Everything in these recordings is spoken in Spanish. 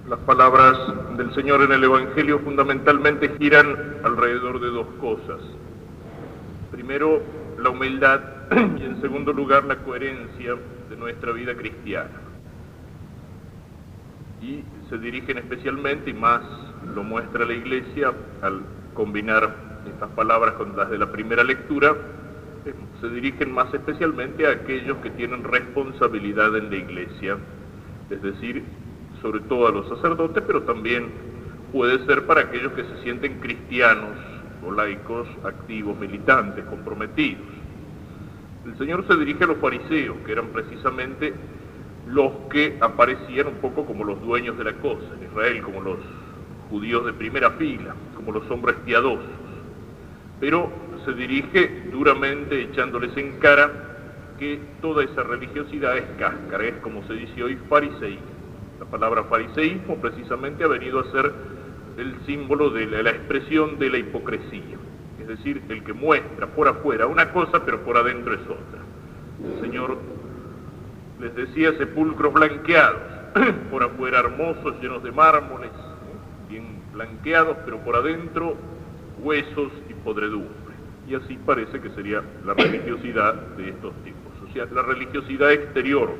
Las palabras del Señor en el Evangelio fundamentalmente giran alrededor de dos cosas. Primero, la humildad y en segundo lugar, la coherencia de nuestra vida cristiana. Y se dirigen especialmente, y más lo muestra la Iglesia, al combinar estas palabras con las de la primera lectura, se dirigen más especialmente a aquellos que tienen responsabilidad en la Iglesia, es decir, sobre todo a los sacerdotes, pero también puede ser para aquellos que se sienten cristianos o laicos, activos, militantes, comprometidos. El Señor se dirige a los fariseos, que eran precisamente los que aparecían un poco como los dueños de la cosa en Israel, como los judíos de primera fila, como los hombres piadosos. Pero se dirige duramente echándoles en cara que toda esa religiosidad es cáscara, es como se dice hoy, fariseísmo. La palabra fariseísmo precisamente ha venido a ser el símbolo de la expresión de la hipocresía, es decir, el que muestra por afuera una cosa pero por adentro es otra. El Señor les decía sepulcros blanqueados, por afuera hermosos, llenos de mármoles, bien blanqueados, pero por adentro huesos y podredumbre. Y así parece que sería la religiosidad de estos tiempos, o sea, la religiosidad exterior,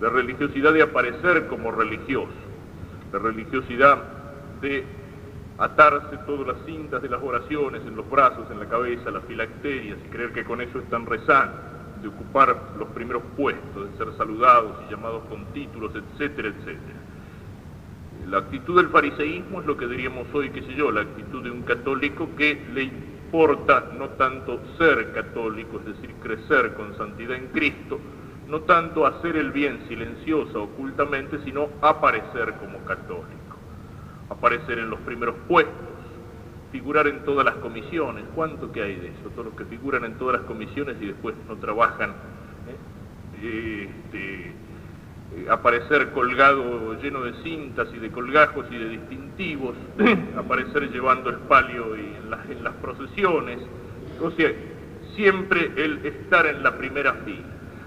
la religiosidad de aparecer como religioso, la religiosidad de atarse todas las cintas de las oraciones en los brazos, en la cabeza, las filacterias, y creer que con eso están rezando, de ocupar los primeros puestos, de ser saludados y llamados con títulos, etcétera, etcétera. La actitud del fariseísmo es lo que diríamos hoy, qué sé yo, la actitud de un católico que le importa no tanto ser católico, es decir, crecer con santidad en Cristo, no tanto hacer el bien silenciosa, ocultamente, sino aparecer como católico, aparecer en los primeros puestos, figurar en todas las comisiones. ¿Cuánto que hay de eso? Todos los que figuran en todas las comisiones y después no trabajan, aparecer colgado lleno de cintas y de colgajos y de distintivos, aparecer llevando el palio y en las procesiones, o sea, siempre el estar en la primera fila.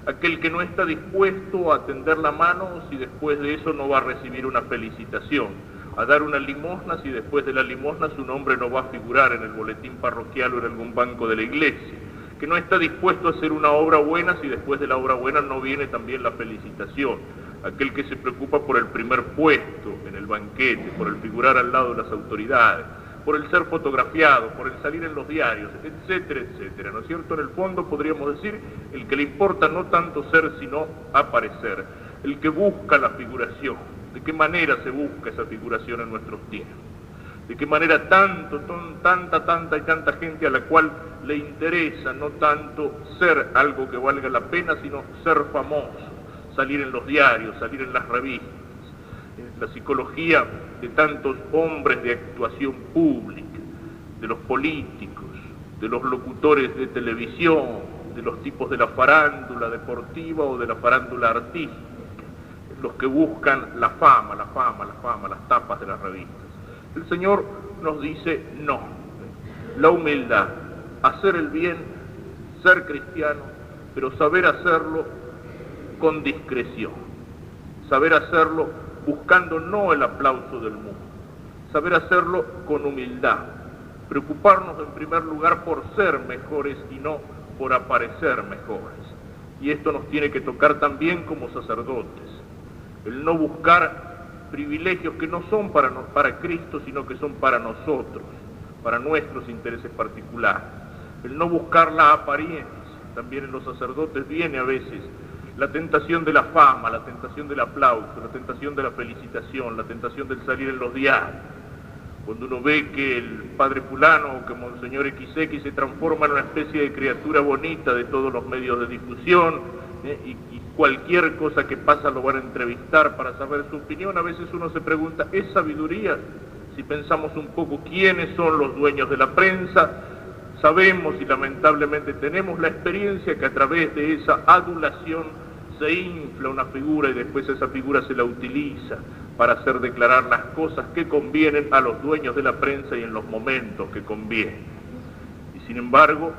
Aquel que no está dispuesto a tender la mano si después de eso no va a recibir una felicitación, a dar una limosna si después de la limosna su nombre no va a figurar en el boletín parroquial o en algún banco de la iglesia, que no está dispuesto a hacer una obra buena si después de la obra buena no viene también la felicitación, aquel que se preocupa por el primer puesto en el banquete, por el figurar al lado de las autoridades, por el ser fotografiado, por el salir en los diarios, etcétera, etcétera, ¿no es cierto? En el fondo podríamos decir, el que le importa no tanto ser, sino aparecer, el que busca la figuración. ¿De qué manera se busca esa figuración en nuestros tiempos? ¿De qué manera tanta gente a la cual le interesa no tanto ser algo que valga la pena, sino ser famoso, salir en los diarios, salir en las revistas? La psicología de tantos hombres de actuación pública, de los políticos, de los locutores de televisión, de los tipos de la farándula deportiva o de la farándula artística, los que buscan la fama, las tapas de las revistas. El Señor nos dice no, la humildad, hacer el bien, ser cristiano, pero saber hacerlo con discreción, saber hacerlo buscando no el aplauso del mundo, saber hacerlo con humildad, preocuparnos en primer lugar por ser mejores y no por aparecer mejores. Y esto nos tiene que tocar también como sacerdotes, el no buscar privilegios que no son para Cristo, sino que son para nosotros, para nuestros intereses particulares, el no buscar la apariencia. También en los sacerdotes viene a veces la tentación de la fama, la tentación del aplauso, la tentación de la felicitación, la tentación del salir en los diarios. Cuando uno ve que el padre fulano o que Monseñor XX se transforma en una especie de criatura bonita de todos los medios de difusión, y cualquier cosa que pasa lo van a entrevistar para saber su opinión, a veces uno se pregunta, ¿es sabiduría? Si pensamos un poco quiénes son los dueños de la prensa, sabemos y lamentablemente tenemos la experiencia que a través de esa adulación se infla una figura y después esa figura se la utiliza para hacer declarar las cosas que convienen a los dueños de la prensa y en los momentos que convienen. Y sin embargo,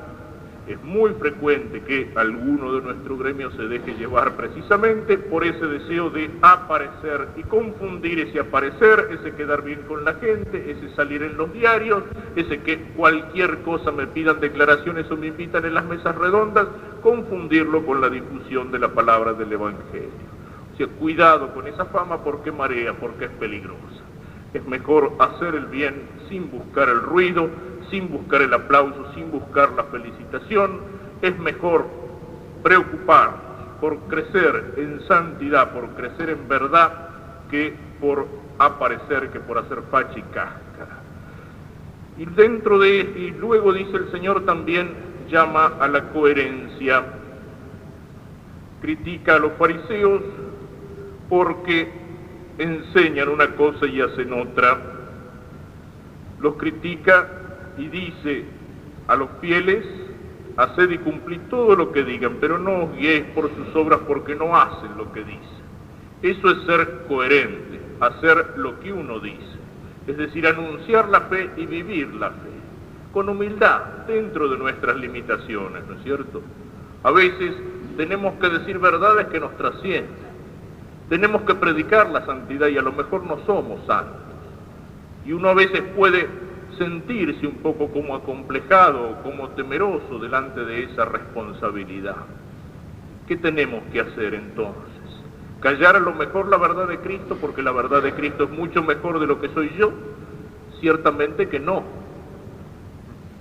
Es muy frecuente que alguno de nuestro gremio se deje llevar precisamente por ese deseo de aparecer y confundir ese aparecer, ese quedar bien con la gente, ese salir en los diarios, ese que cualquier cosa me pidan declaraciones o me invitan en las mesas redondas, confundirlo con la difusión de la palabra del Evangelio. O sea, cuidado con esa fama porque marea, porque es peligrosa. Es mejor hacer el bien sin buscar el ruido, sin buscar el aplauso, sin buscar la felicitación. Es mejor preocuparnos por crecer en santidad, por crecer en verdad, que por aparecer, que por hacer facha y cáscara. Y luego dice el Señor también, llama a la coherencia. Critica a los fariseos porque enseñan una cosa y hacen otra. Los critica y dice a los fieles, haced y cumplid todo lo que digan, pero no os guiéis por sus obras porque no hacen lo que dicen. Eso es ser coherente, hacer lo que uno dice, es decir, anunciar la fe y vivir la fe, con humildad, dentro de nuestras limitaciones, ¿no es cierto? A veces tenemos que decir verdades que nos trascienden, tenemos que predicar la santidad y a lo mejor no somos santos, y uno a veces puede sentirse un poco como acomplejado, como temeroso delante de esa responsabilidad. ¿Qué tenemos que hacer entonces? ¿Callar a lo mejor la verdad de Cristo porque la verdad de Cristo es mucho mejor de lo que soy yo? Ciertamente que no.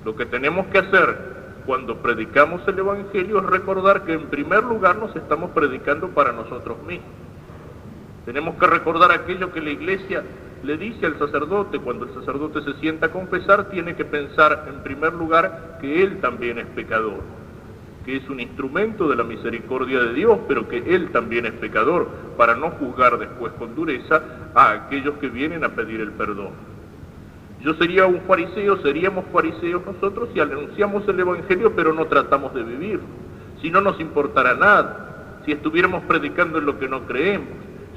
Lo que tenemos que hacer cuando predicamos el Evangelio es recordar que en primer lugar nos estamos predicando para nosotros mismos. Tenemos que recordar aquello que la Iglesia le dice al sacerdote. Cuando el sacerdote se sienta a confesar, tiene que pensar en primer lugar que él también es pecador, que es un instrumento de la misericordia de Dios, pero que él también es pecador, para no juzgar después con dureza a aquellos que vienen a pedir el perdón. Yo sería un fariseo, seríamos fariseos nosotros si anunciamos el Evangelio pero no tratamos de vivirlo, si no nos importara nada, si estuviéramos predicando en lo que no creemos.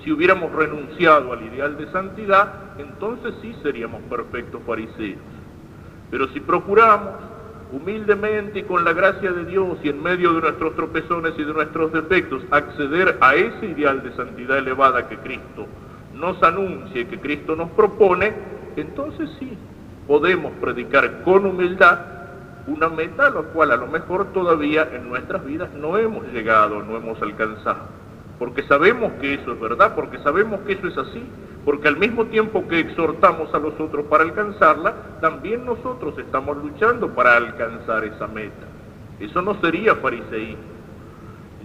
Si hubiéramos renunciado al ideal de santidad, entonces sí seríamos perfectos fariseos. Pero si procuramos humildemente y con la gracia de Dios y en medio de nuestros tropezones y de nuestros defectos acceder a ese ideal de santidad elevada que Cristo nos anuncia y que Cristo nos propone, entonces sí podemos predicar con humildad una meta a la cual a lo mejor todavía en nuestras vidas no hemos llegado, no hemos alcanzado. Porque sabemos que eso es verdad, porque sabemos que eso es así, porque al mismo tiempo que exhortamos a los otros para alcanzarla, también nosotros estamos luchando para alcanzar esa meta. Eso no sería fariseísmo,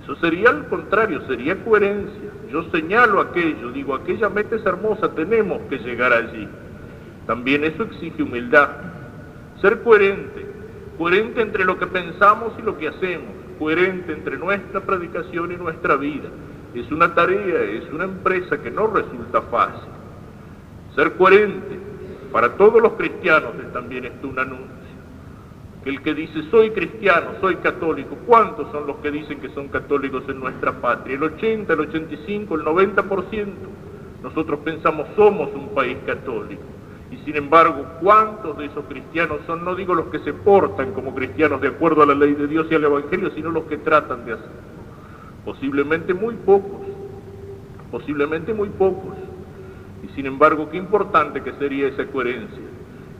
eso sería al contrario, sería coherencia. Yo señalo aquello, digo, aquella meta es hermosa, tenemos que llegar allí. También eso exige humildad, ser coherente entre lo que pensamos y lo que hacemos, coherente entre nuestra predicación y nuestra vida. Es una tarea, es una empresa que no resulta fácil. Ser coherente, para todos los cristianos es también esto un anuncio. Que el que dice soy cristiano, soy católico, ¿cuántos son los que dicen que son católicos en nuestra patria? El 80, el 85, el 90%. Nosotros pensamos somos un país católico. Y sin embargo, ¿cuántos de esos cristianos son, no digo los que se portan como cristianos de acuerdo a la ley de Dios y al Evangelio, sino los que tratan de hacerlo? Posiblemente muy pocos, y sin embargo, qué importante que sería esa coherencia,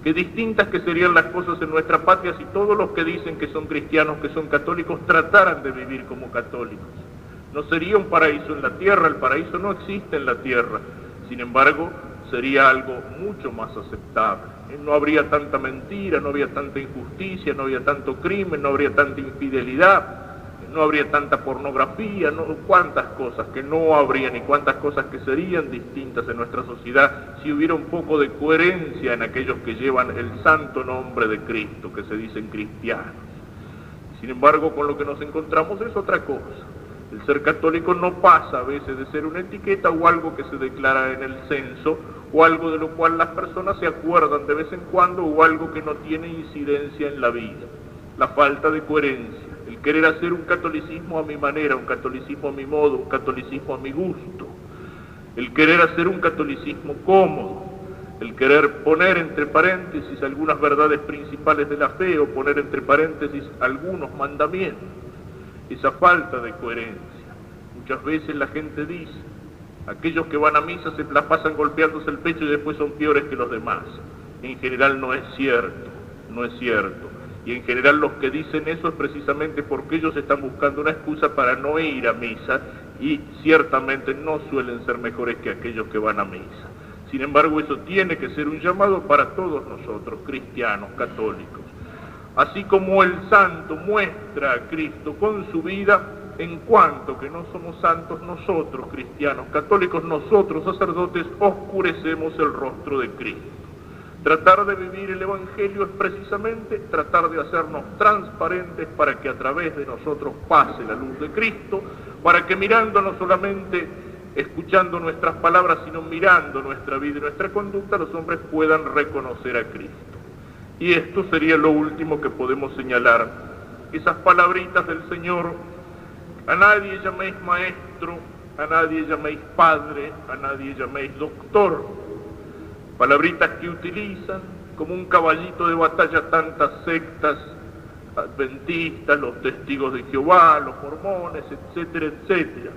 qué distintas que serían las cosas en nuestra patria si todos los que dicen que son cristianos, que son católicos, trataran de vivir como católicos. No sería un paraíso en la tierra, el paraíso no existe en la tierra, sin embargo, sería algo mucho más aceptable. No habría tanta mentira, no habría tanta injusticia, no habría tanto crimen, no habría tanta infidelidad, no habría tanta pornografía, cuántas cosas que no habrían y cuántas cosas que serían distintas en nuestra sociedad si hubiera un poco de coherencia en aquellos que llevan el santo nombre de Cristo, que se dicen cristianos. Sin embargo, con lo que nos encontramos es otra cosa. El ser católico no pasa a veces de ser una etiqueta o algo que se declara en el censo, o algo de lo cual las personas se acuerdan de vez en cuando, o algo que no tiene incidencia en la vida. La falta de coherencia, el querer hacer un catolicismo a mi manera, un catolicismo a mi modo, un catolicismo a mi gusto, el querer hacer un catolicismo cómodo, el querer poner entre paréntesis algunas verdades principales de la fe o poner entre paréntesis algunos mandamientos, esa falta de coherencia. Muchas veces la gente dice, aquellos que van a misa se la pasan golpeándose el pecho y después son peores que los demás. En general no es cierto, no es cierto. Y en general los que dicen eso es precisamente porque ellos están buscando una excusa para no ir a misa y ciertamente no suelen ser mejores que aquellos que van a misa. Sin embargo, eso tiene que ser un llamado para todos nosotros, cristianos, católicos. Así como el santo muestra a Cristo con su vida, en cuanto que no somos santos nosotros, cristianos, católicos, nosotros, sacerdotes, oscurecemos el rostro de Cristo. Tratar de vivir el Evangelio es precisamente tratar de hacernos transparentes para que a través de nosotros pase la luz de Cristo, para que mirando no solamente escuchando nuestras palabras, sino mirando nuestra vida y nuestra conducta, los hombres puedan reconocer a Cristo. Y esto sería lo último que podemos señalar. Esas palabritas del Señor: a nadie llaméis maestro, a nadie llaméis padre, a nadie llaméis doctor. Palabritas que utilizan como un caballito de batalla tantas sectas adventistas, los testigos de Jehová, los mormones, etcétera, etcétera.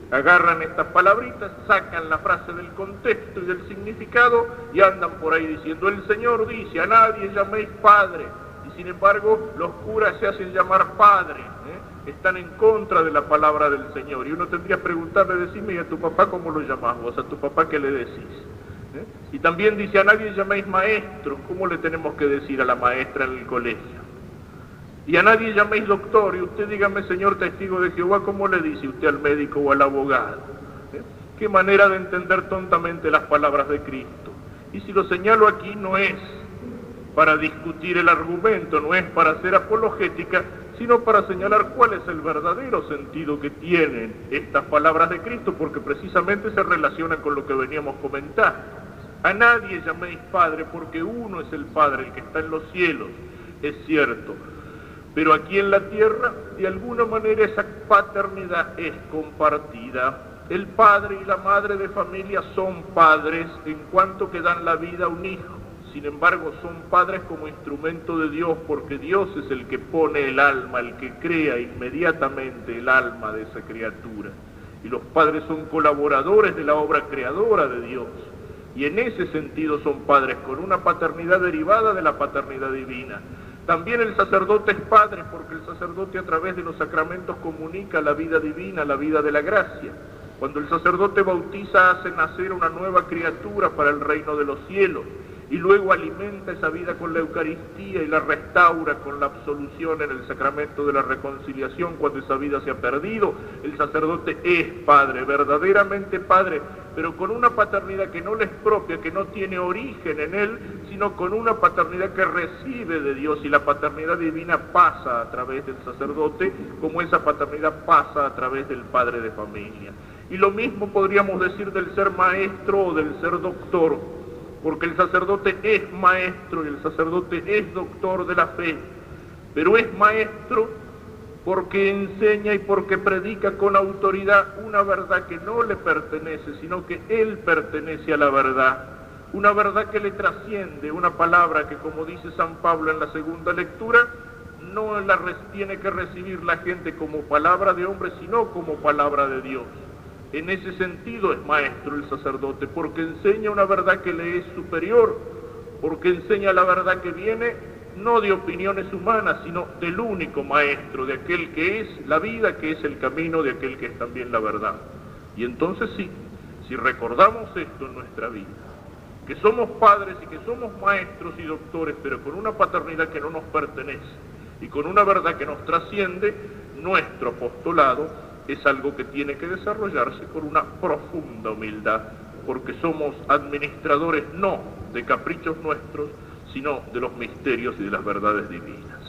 Agarran estas palabritas, sacan la frase del contexto y del significado y andan por ahí diciendo: el Señor dice, a nadie llaméis padre. Y sin embargo, los curas se hacen llamar padre, están en contra de la palabra del Señor. Y uno tendría que preguntarle, decime, ¿y a tu papá cómo lo llamás vos? ¿A tu papá qué le decís? Y también dice: a nadie llaméis maestro. ¿Cómo le tenemos que decir a la maestra en el colegio? Y a nadie llaméis doctor. Y usted dígame, señor testigo de Jehová, ¿cómo le dice usted al médico o al abogado? Qué manera de entender tontamente las palabras de Cristo. Y si lo señalo aquí, no es para discutir el argumento, no es para hacer apologética, sino para señalar cuál es el verdadero sentido que tienen estas palabras de Cristo, porque precisamente se relacionan con lo que veníamos comentando. A nadie llaméis Padre, porque uno es el Padre, el que está en los cielos, es cierto. Pero aquí en la tierra, de alguna manera, esa paternidad es compartida. El padre y la madre de familia son padres en cuanto que dan la vida a un hijo. Sin embargo, son padres como instrumento de Dios, porque Dios es el que pone el alma, el que crea inmediatamente el alma de esa criatura. Y los padres son colaboradores de la obra creadora de Dios. Y en ese sentido son padres, con una paternidad derivada de la paternidad divina. También el sacerdote es padre, porque el sacerdote a través de los sacramentos comunica la vida divina, la vida de la gracia. Cuando el sacerdote bautiza, hace nacer una nueva criatura para el reino de los cielos, y luego alimenta esa vida con la Eucaristía y la restaura con la absolución en el sacramento de la reconciliación cuando esa vida se ha perdido. El sacerdote es padre, verdaderamente padre, pero con una paternidad que no le es propia, que no tiene origen en él, sino con una paternidad que recibe de Dios, y la paternidad divina pasa a través del sacerdote, como esa paternidad pasa a través del padre de familia. Y lo mismo podríamos decir del ser maestro o del ser doctor, porque el sacerdote es maestro y el sacerdote es doctor de la fe, pero es maestro porque enseña y porque predica con autoridad una verdad que no le pertenece, sino que él pertenece a la verdad, una verdad que le trasciende, una palabra que, como dice San Pablo en la segunda lectura, no la tiene que recibir la gente como palabra de hombre, sino como palabra de Dios. En ese sentido es maestro el sacerdote, porque enseña una verdad que le es superior, porque enseña la verdad que viene no de opiniones humanas, sino del único maestro, de aquel que es la vida, que es el camino, de aquel que es también la verdad. Y entonces sí, si recordamos esto en nuestra vida, que somos padres y que somos maestros y doctores, pero con una paternidad que no nos pertenece y con una verdad que nos trasciende, nuestro apostolado es algo que tiene que desarrollarse con una profunda humildad, porque somos administradores no de caprichos nuestros, sino de los misterios y de las verdades divinas.